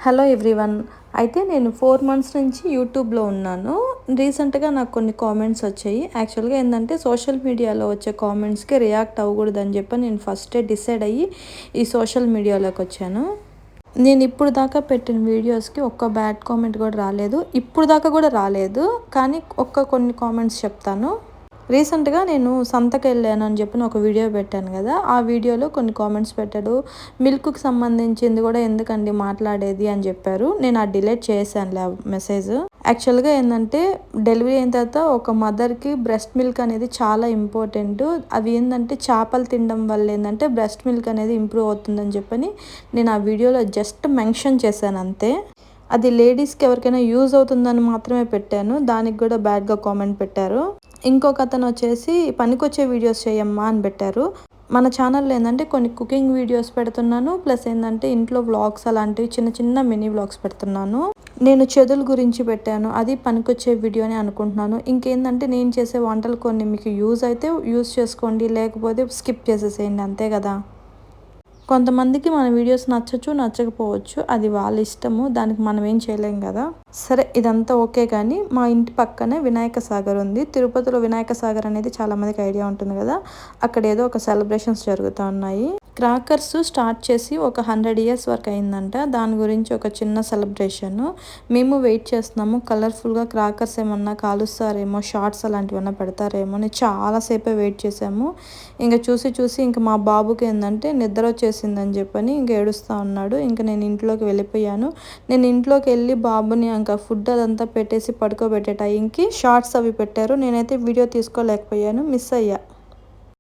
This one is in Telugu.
Hello everyone. అయితే నేను 4 మంత్స్ నుంచి యూట్యూబ్‌లో ఉన్నాను. రీసెంట్‌గా నాకు కొన్ని కామెంట్స్ వచ్చాయి. యాక్చువల్‌గా ఏందంటే సోషల్ మీడియాలో వచ్చే కామెంట్స్‌కి రియాక్ట్ అవ్వకూడదని చెప్పి నేను ఫస్టే డిసైడ్ అయ్యి ఈ సోషల్ మీడియాలోకొచ్చాను. నేను ఇప్పుడు దాకా పెట్టిన వీడియోస్‌కి ఒక్క బ్యాడ్ కామెంట్ కూడా రాలేదు. ఇప్పుడు దాకా కూడా రాలేదు. కానీ కొన్ని కామెంట్స్ చెప్తాను. రీసెంట్‌గా నేను సంతకెళ్ళాను అని చెప్పి ఒక వీడియో పెట్టాను కదా! ఆ వీడియోలో కొన్ని కామెంట్స్ పెట్టాడు. మిల్క్‌కి సంబంధించింది కూడా ఎందుకండి మాట్లాడేది అని చెప్పారు. నేను అది డిలీట్ చేశానులే ఆ మెసేజ్. యాక్చువల్‌గా ఏందంటే డెలివరీ అయిన తర్వాత ఒక మదర్‌కి బ్రెస్ట్ మిల్క్ అనేది చాలా ఇంపార్టెంట్. అవి ఏందంటే చేపలు తినడం వల్ల ఏందంటే బ్రెస్ట్ మిల్క్ అనేది ఇంప్రూవ్ అవుతుందని చెప్పని నేను ఆ వీడియోలో జస్ట్ మెన్షన్ చేశాను అంతే. అది లేడీస్‌కి ఎవరికైనా యూజ్ అవుతుందని మాత్రమే పెట్టాను. దానికి కూడా బ్యాడ్‌గా కామెంట్ పెట్టారు. ఇంకొకతను వచ్చేసి పనికొచ్చే వీడియోస్ చేయమ్మా అని పెట్టారు. మన ఛానల్‌లో ఏందంటే కొన్ని కుకింగ్ వీడియోస్ పెడుతున్నాను. ప్లస్ ఏందంటే ఇంట్లో వ్లాగ్స్ అలాంటివి చిన్న చిన్న మినీ వ్లాగ్స్ పెడుతున్నాను. నేను చెదుల గురించి పెట్టాను. అది పనికొచ్చే వీడియోనే అనుకుంటున్నాను. ఇంకేందంటే నేను చేసే వంటలు కొన్ని మీకు యూజ్ అయితే యూజ్ చేసుకోండి. లేకపోతే స్కిప్ చేసేసేయండి అంతే కదా! కొంతమందికి మన వీడియోస్ నచ్చచ్చు, నచ్చకపోవచ్చు. అది వాళ్ళ ఇష్టము. దానికి మనం ఏం చేయలేం కదా! సరే ఇదంతా ఓకే కానీ మా ఇంటి పక్కనే వినాయక సాగర్ ఉంది. తిరుపతిలో వినాయక సాగర్ అనేది చాలామందికి ఐడియా ఉంటుంది కదా! అక్కడ ఏదో ఒక సెలబ్రేషన్స్ జరుగుతా ఉన్నాయి. క్రాకర్స్ స్టార్ట్ చేసి ఒక 100 ఇయర్స్ వరకు అయిందంట. దాని గురించి ఒక చిన్న సెలబ్రేషను. మేము వెయిట్ చేస్తున్నాము. కలర్‌ఫుల్‌గా క్రాకర్స్ ఏమన్నా కాలుస్తారేమో, షార్ట్స్ అలాంటివన్నా పెడతారేమో అని చాలాసేపే వెయిట్ చేసాము. ఇంక చూసి ఇంక మా బాబుకి ఏందంటే నిద్ర వచ్చేసిందని చెప్పని ఇంక ఏడుస్తా ఉన్నాడు. ఇంక నేను ఇంట్లోకి వెళ్ళిపోయాను. నేను ఇంట్లోకి వెళ్ళి బాబుని ఇంకా ఫుడ్ అదంతా పెట్టేసి పడుకోబెట్టే టైంకి షార్ట్స్ అవి పెట్టారు. నేనైతే వీడియో తీసుకోలేకపోయాను. మిస్ అయ్యా.